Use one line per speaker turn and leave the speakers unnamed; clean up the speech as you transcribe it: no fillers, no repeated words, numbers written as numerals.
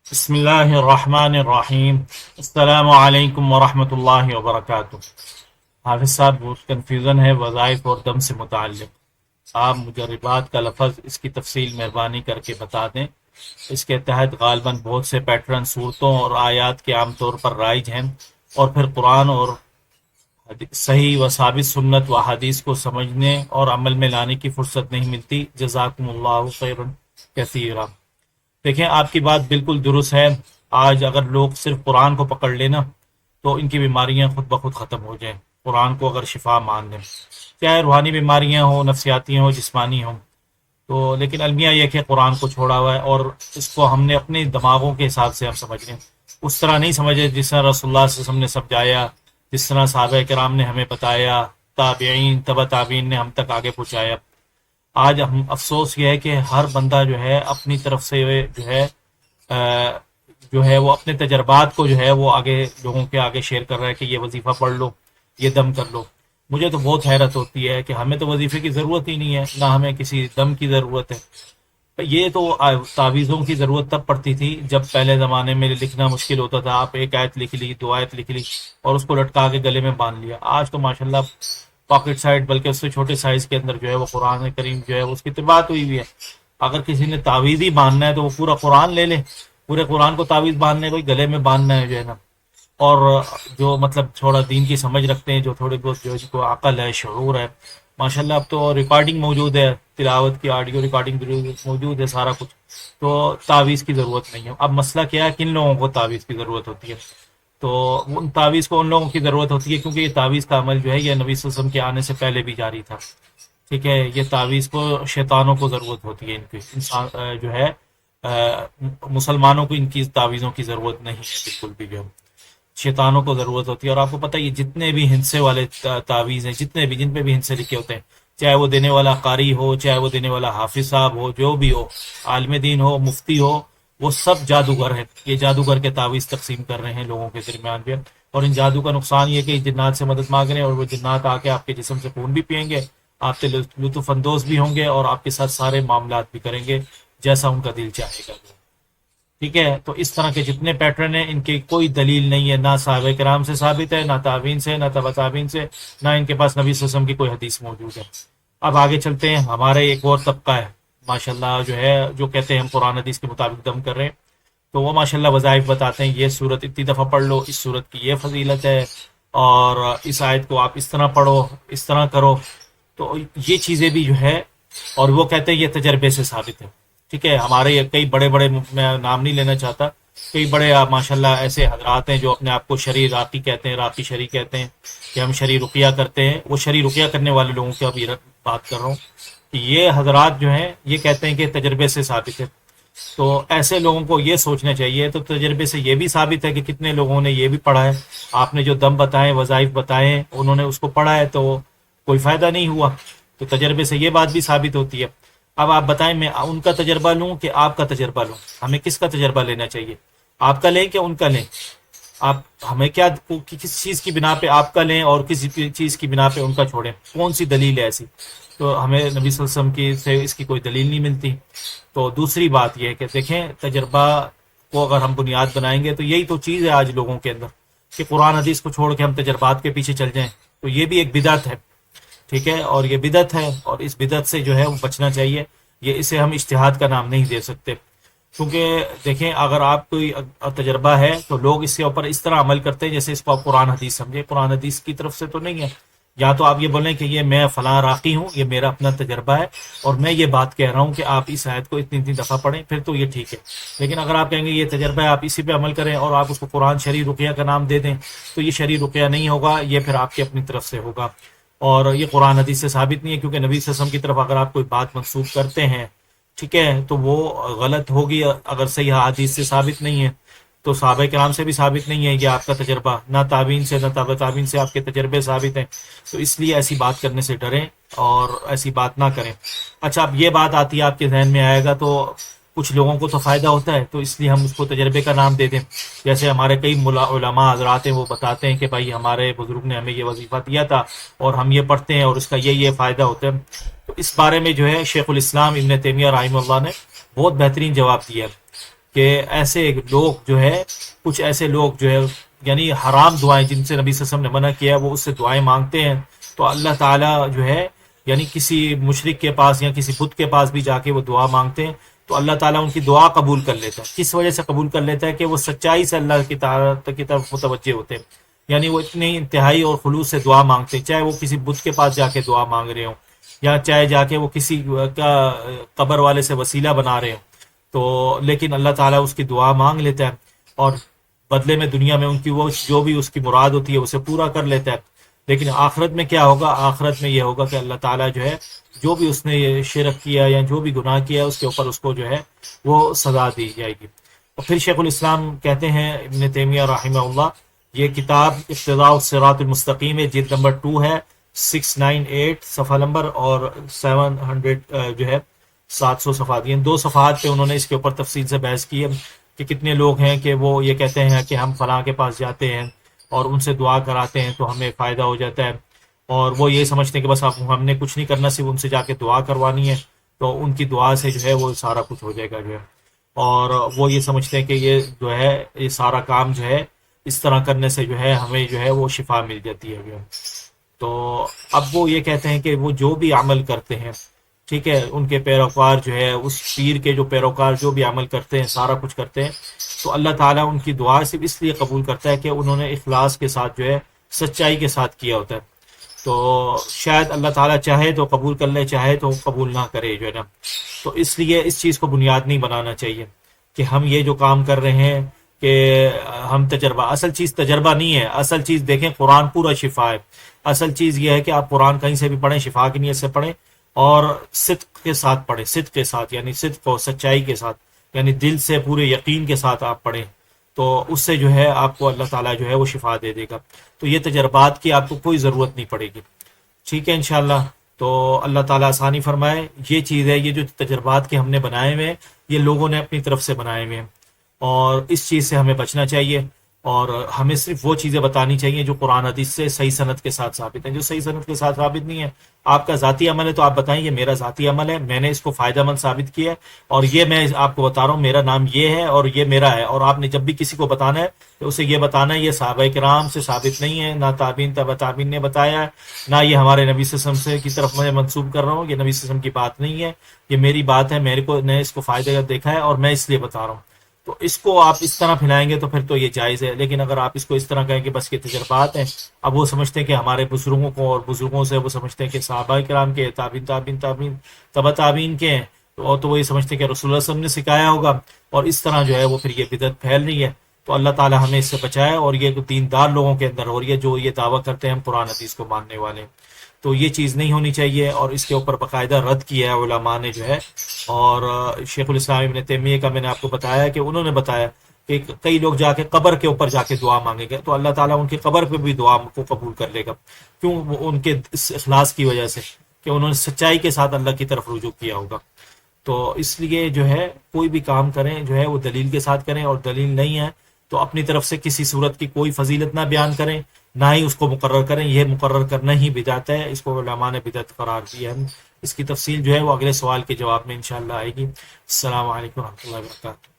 بسم اللہ الرحمن الرحیم۔ السلام علیکم ورحمۃ اللہ وبرکاتہ۔ حافظ صاحب، بہت کنفیوژن ہے وظائف اور دم سے متعلق۔ آپ مجربات کا لفظ، اس کی تفصیل مہربانی کر کے بتا دیں۔ اس کے تحت غالباً بہت سے پیٹرن صورتوں اور آیات کے عام طور پر رائج ہیں، اور پھر قرآن اور صحیح و ثابت سنت و حدیث کو سمجھنے اور عمل میں لانے کی فرصت نہیں ملتی۔ جزاکم اللہ خیرا کثیرا۔ دیکھیں، آپ کی بات بالکل درست ہے۔ آج اگر لوگ صرف قرآن کو پکڑ لینا تو ان کی بیماریاں خود بخود ختم ہو جائیں، قرآن کو اگر شفا مان لیں، چاہے روحانی بیماریاں ہوں، نفسیاتی ہوں، جسمانی ہوں۔ تو لیکن المیہ یہ کہ قرآن کو چھوڑا ہوا ہے، اور اس کو ہم نے اپنے دماغوں کے حساب سے ہم سمجھ لیں، اس طرح نہیں سمجھے جس طرح رسول اللہ صلی اللہ علیہ وسلم نے سمجھایا، جس طرح صحابہ کرام نے ہمیں بتایا، تابعین، تبع تابعین نے ہم تک آگے پہنچایا۔ آج ہم افسوس یہ ہے کہ ہر بندہ جو ہے اپنی طرف سے جو ہے وہ اپنے تجربات کو جو ہے وہ آگے لوگوں کے آگے شیئر کر رہا ہے کہ یہ وظیفہ پڑھ لو، یہ دم کر لو۔ مجھے تو بہت حیرت ہوتی ہے کہ ہمیں تو وظیفے کی ضرورت ہی نہیں ہے، نہ ہمیں کسی دم کی ضرورت ہے۔ یہ تو تعویذوں کی ضرورت تب پڑتی تھی جب پہلے زمانے میں لکھنا مشکل ہوتا تھا، آپ ایک آیت لکھ لی، دو آیت لکھ لی اور اس کو لٹکا کے گلے میں باندھ لیا۔ آج تو ماشاءاللہ پاکٹ سائز، بلکہ اس سے چھوٹے سائز کے اندر جو ہے وہ قرآن کریم جو ہے اس کی طباعت ہوئی ہوئی ہے۔ اگر کسی نے تعویذ ہی باندھنا ہے تو وہ پورا قرآن لے لے، پورے قرآن کو تعویذ باندھنے کو گلے میں باندھنا ہے جو ہے نا۔ اور جو مطلب تھوڑا دین کی سمجھ رکھتے ہیں، جو تھوڑے بہت جو کو عقل ہے، شعور ہے، ماشاءاللہ اب تو ریکارڈنگ موجود ہے، تلاوت کی آڈیو ریکارڈنگ موجود ہے، سارا کچھ، تو تعویذ کی ضرورت نہیں ہے۔ اب مسئلہ کیا ہے، کن لوگوں کو تعویذ کی ضرورت ہوتی ہے؟ تو ان تعویذ کو ان لوگوں کی ضرورت ہوتی ہے کیونکہ یہ تعویذ کا عمل جو ہے یہ نبی صلی اللہ علیہ وسلم کے آنے سے پہلے بھی جاری تھا، ٹھیک ہے۔ یہ تعویذ کو شیطانوں کو ضرورت ہوتی ہے، ان کی انسان جو ہے مسلمانوں کو ان کی تعویذوں کی ضرورت نہیں ہے بالکل بھی، جو شیطانوں کو ضرورت ہوتی ہے۔ اور آپ کو پتہ ہے یہ جتنے بھی ہندسے والے تعویذ ہیں، جتنے بھی جن پہ بھی ہندسے لکھے ہوتے ہیں، چاہے وہ دینے والا قاری ہو، چاہے وہ دینے والا حافظ صاحب ہو، جو بھی ہو، عالم دین ہو، مفتی ہو، وہ سب جادوگر ہیں۔ یہ جادوگر کے تعویذ تقسیم کر رہے ہیں لوگوں کے درمیان بھی۔ اور ان جادو کا نقصان یہ کہ جنات سے مدد مانگ رہے ہیں، اور وہ جنات آ کے آپ کے جسم سے خون بھی پئیں گے، آپ سے لطف اندوز بھی ہوں گے، اور آپ کے ساتھ سارے معاملات بھی کریں گے جیسا ان کا دل چاہے گا، ٹھیک ہے۔ تو اس طرح کے جتنے پیٹرن ہیں ان کی کوئی دلیل نہیں ہے، نہ صحابہ کرام سے ثابت ہے، نہ تابعین سے، نہ تبع تابعین سے، نہ ان کے پاس نبی صلی اللہ علیہ وسلم کی کوئی حدیث موجود ہے۔ اب آگے چلتے ہیں۔ ہمارے ایک اور طبقہ ہے ماشاءاللہ جو ہے، جو کہتے ہیں ہم قرآن حدیث کے مطابق دم کر رہے ہیں، تو وہ ماشاءاللہ وظائف بتاتے ہیں، یہ صورت اتنی دفعہ پڑھ لو، اس صورت کی یہ فضیلت ہے، اور اس آیت کو آپ اس طرح پڑھو، اس طرح کرو۔ تو یہ چیزیں بھی جو ہے، اور وہ کہتے ہیں یہ تجربے سے ثابت ہے، ٹھیک ہے۔ ہمارے کئی بڑے بڑے، میں نام نہیں لینا چاہتا، کئی بڑے ماشاءاللہ ایسے حضرات ہیں جو اپنے آپ کو شرعی راقی کہتے ہیں، راقی شرعی کہتے ہیں، کہ ہم شرعی رقیہ کرتے ہیں۔ وہ شرعی رقیہ کرنے والے لوگوں کی ابھی بات کر رہا ہوں کہ یہ حضرات جو ہیں یہ کہتے ہیں کہ تجربے سے ثابت ہے۔ تو ایسے لوگوں کو یہ سوچنا چاہیے، تو تجربے سے یہ بھی ثابت ہے کہ کتنے لوگوں نے یہ بھی پڑھا ہے۔ آپ نے جو دم بتائے، وظائف بتائے، انہوں نے اس کو پڑھا ہے تو کوئی فائدہ نہیں ہوا، تو تجربے سے یہ بات بھی ثابت ہوتی ہے۔ اب آپ بتائیں، میں ان کا تجربہ لوں کہ آپ کا تجربہ لوں؟ ہمیں کس کا تجربہ لینا چاہیے؟ آپ کا لیں کہ ان کا لیں؟ آپ ہمیں کیا، کس چیز کی بنا پہ آپ کا لیں اور کسی چیز کی بنا پہ ان کا چھوڑیں؟ کون سی دلیل ہے ایسی؟ تو ہمیں نبی صلی اللہ علیہ وسلم کی سے اس کی کوئی دلیل نہیں ملتی۔ تو دوسری بات یہ ہے کہ دیکھیں، تجربہ کو اگر ہم بنیاد بنائیں گے تو یہی تو چیز ہے آج لوگوں کے اندر، کہ قرآن حدیث کو چھوڑ کے ہم تجربات کے پیچھے چل جائیں، تو یہ بھی ایک بدعت ہے، ٹھیک ہے۔ اور یہ بدعت ہے، اور اس بدعت سے جو ہے وہ بچنا چاہیے۔ یہ اسے ہم اجتہاد کا نام نہیں دے سکتے، کیونکہ دیکھیں اگر آپ کوئی تجربہ ہے تو لوگ اس کے اوپر اس طرح عمل کرتے ہیں جیسے اس کو آپ قرآن حدیث سمجھے۔ قرآن حدیث کی طرف سے تو نہیں ہے۔ یا تو آپ یہ بولیں کہ یہ میں فلاں راقی ہوں، یہ میرا اپنا تجربہ ہے، اور میں یہ بات کہہ رہا ہوں کہ آپ اس آیت کو اتنی اتنی دفعہ پڑھیں، پھر تو یہ ٹھیک ہے۔ لیکن اگر آپ کہیں گے یہ تجربہ ہے، آپ اسی پہ عمل کریں، اور آپ اس کو قرآن شرعی رقیہ کا نام دے دیں، تو یہ شرعی رقیہ نہیں ہوگا، یہ پھر آپ کی اپنی طرف سے ہوگا، اور یہ قرآن حدیث سے ثابت نہیں ہے۔ کیونکہ نبی صلی اللہ علیہ وسلم کی طرف اگر آپ کوئی بات منسوخ کرتے ہیں، ٹھیک ہے، تو وہ غلط ہوگی اگر صحیح حدیث سے ثابت نہیں ہے، تو صحابہ کرام سے بھی ثابت نہیں ہے یہ آپ کا تجربہ، نہ تابعین سے، نہ تابع تابعین سے آپ کے تجربے ثابت ہیں۔ تو اس لیے ایسی بات کرنے سے ڈریں اور ایسی بات نہ کریں۔ اچھا، اب یہ بات آتی ہے آپ کے ذہن میں آئے گا، تو کچھ لوگوں کو تو فائدہ ہوتا ہے، تو اس لیے ہم اس کو تجربے کا نام دے دیں۔ جیسے ہمارے کئی علماء حضرات ہیں، وہ بتاتے ہیں کہ بھائی ہمارے بزرگ نے ہمیں یہ وظیفہ دیا تھا اور ہم یہ پڑھتے ہیں اور اس کا یہ فائدہ ہوتا ہے۔ تو اس بارے میں جو ہے شیخ الاسلام ابن تیمیہ رحمہ اللہ نے بہت بہترین جواب دیا ہے۔ کہ ایسے لوگ جو ہے، کچھ ایسے لوگ جو ہے یعنی حرام دعائیں جن سے نبی صلی اللہ علیہ وسلم نے منع کیا وہ اس سے دعائیں مانگتے ہیں، تو اللہ تعالیٰ جو ہے یعنی کسی مشرک کے پاس یا کسی بت کے پاس بھی جا کے وہ دعا مانگتے ہیں تو اللہ تعالیٰ ان کی دعا قبول کر لیتا ہے۔ کس وجہ سے قبول کر لیتا ہے؟ کہ وہ سچائی سے اللہ کی طرف متوجہ ہوتے ہیں، یعنی وہ اتنی انتہائی اور خلوص سے دعا مانگتے ہیں، چاہے وہ کسی بت کے پاس جا کے دعا مانگ رہے ہوں یا چاہے جا کے وہ کسی کا قبر والے سے وسیلہ بنا رہے ہوں، تو لیکن اللہ تعالیٰ اس کی دعا مانگ لیتا ہے اور بدلے میں دنیا میں ان کی وہ جو بھی اس کی مراد ہوتی ہے اسے پورا کر لیتا ہے۔ لیکن آخرت میں کیا ہوگا؟ آخرت میں یہ ہوگا کہ اللہ تعالیٰ جو ہے جو بھی اس نے یہ شرک کیا یا جو بھی گناہ کیا اس کے اوپر اس کو جو ہے وہ سزا دی جائے گی۔ اور پھر شیخ الاسلام کہتے ہیں ابن تیمیہ رحمہ اللہ، یہ کتاب اقتداء الصراط المستقیم ہے، جلد نمبر 2 ہے، 698 صفحہ نمبر اور 700 جو ہے 700 صفحات، یہ 2 صفحات پہ انہوں نے اس کے اوپر تفصیل سے بحث کی ہے کہ کتنے لوگ ہیں کہ وہ یہ کہتے ہیں کہ ہم فلاں کے پاس جاتے ہیں اور ان سے دعا کراتے ہیں تو ہمیں فائدہ ہو جاتا ہے، اور وہ یہ سمجھتے ہیں کہ بس ہم نے کچھ نہیں کرنا، صرف ان سے جا کے دعا کروانی ہے تو ان کی دعا سے جو ہے وہ سارا کچھ ہو جائے گا جو ہے، اور وہ یہ سمجھتے ہیں کہ یہ جو ہے یہ سارا کام جو ہے اس طرح کرنے سے جو ہے ہمیں جو ہے وہ شفا مل جاتی ہے جو ہے۔ تو اب وہ یہ کہتے ہیں کہ وہ جو بھی عمل کرتے ہیں، ٹھیک ہے، ان کے پیروکار جو ہے اس پیر کے جو پیروکار جو بھی عمل کرتے ہیں سارا کچھ کرتے ہیں تو اللہ تعالیٰ ان کی دعا صرف اس لیے قبول کرتا ہے کہ انہوں نے اخلاص کے ساتھ جو ہے سچائی کے ساتھ کیا ہوتا ہے، تو شاید اللہ تعالیٰ چاہے تو قبول کر لے، چاہے تو قبول نہ کرے جو ہے نا۔ تو اس لیے اس چیز کو بنیاد نہیں بنانا چاہیے کہ ہم یہ جو کام کر رہے ہیں کہ ہم تجربہ، اصل چیز تجربہ نہیں ہے، اصل چیز دیکھیں قرآن پورا شفا ہے، اصل چیز یہ ہے کہ آپ قرآن کہیں سے بھی پڑھیں، شفا کی نیت سے پڑھیں اور صدق کے ساتھ پڑھیں، صدق کے ساتھ یعنی صدق و سچائی کے ساتھ، یعنی دل سے پورے یقین کے ساتھ آپ پڑھیں، تو اس سے جو ہے آپ کو اللہ تعالیٰ جو ہے وہ شفا دے دے گا۔ تو یہ تجربات کی آپ کو کوئی ضرورت نہیں پڑے گی، ٹھیک ہے انشاءاللہ۔ تو اللہ تعالیٰ آسانی فرمائے۔ یہ چیز ہے، یہ جو تجربات کے ہم نے بنائے ہوئے ہیں یہ لوگوں نے اپنی طرف سے بنائے ہوئے ہیں، اور اس چیز سے ہمیں بچنا چاہیے، اور ہمیں صرف وہ چیزیں بتانی چاہیے جو قرآن حدیث سے صحیح سند کے ساتھ ثابت ہیں۔ جو صحیح سند کے ساتھ ثابت نہیں ہے، آپ کا ذاتی عمل ہے تو آپ بتائیں یہ میرا ذاتی عمل ہے، میں نے اس کو فائدہ مند ثابت کیا ہے، اور یہ میں آپ کو بتا رہا ہوں میرا نام یہ ہے اور یہ میرا ہے، اور آپ نے جب بھی کسی کو بتانا ہے تو اسے یہ بتانا ہے یہ صحابہ کرام سے ثابت نہیں ہے، نہ تابعین تبع تابعین نے بتایا ہے، نہ یہ ہمارے نبی صلی اللہ علیہ وسلم کی طرف میں منسوب کر رہا ہوں، یہ نبی صلی اللہ علیہ وسلم کی بات نہیں ہے، یہ میری بات ہے، میرے کو نے اس کو فائدہ دیکھا ہے اور میں اس لیے بتا رہا ہوں۔ تو اس کو آپ اس طرح پھیلائیں گے تو پھر تو یہ جائز ہے، لیکن اگر آپ اس کو اس طرح کہیں کہ بس یہ تجربات ہیں، اب وہ سمجھتے ہیں کہ ہمارے بزرگوں کو اور بزرگوں سے وہ سمجھتے ہیں کہ صحابہ کرام کے تابعین تابعین تابعین تبع تابعین کے ہیں، تو وہ یہ سمجھتے ہیں کہ رسول اللہ صلی اللہ علیہ وسلم نے سکھایا ہوگا، اور اس طرح جو ہے وہ پھر یہ بدعت پھیل رہی ہے۔ تو اللہ تعالی ہمیں اس سے بچائے، اور یہ دیندار لوگوں کے اندر، اور یہ جو یہ دعویٰ کرتے ہیں ہم قرآن حدیث کو ماننے والے ہیں، تو یہ چیز نہیں ہونی چاہیے، اور اس کے اوپر باقاعدہ رد کیا ہے علماء نے جو ہے۔ اور شیخ الاسلام ابن تیمیہ کا میں نے آپ کو بتایا کہ انہوں نے بتایا کہ کئی لوگ جا کے قبر کے اوپر جا کے دعا مانگیں گے تو اللہ تعالیٰ ان کی قبر پہ بھی دعا کو قبول کر لے گا، کیوں؟ وہ ان کے اس اخلاص کی وجہ سے کہ انہوں نے سچائی کے ساتھ اللہ کی طرف رجوع کیا ہوگا۔ تو اس لیے جو ہے کوئی بھی کام کریں جو ہے وہ دلیل کے ساتھ کریں، اور دلیل نہیں ہے تو اپنی طرف سے کسی صورت کی کوئی فضیلت نہ بیان کریں، نہ ہی اس کو مقرر کریں، یہ مقرر کرنا ہی بدعت ہے، اس کو علماء نے بدعت قرار دیا ہے۔ اس کی تفصیل جو ہے وہ اگلے سوال کے جواب میں انشاءاللہ آئے گی۔ السلام علیکم ورحمۃ اللہ وبرکاتہ۔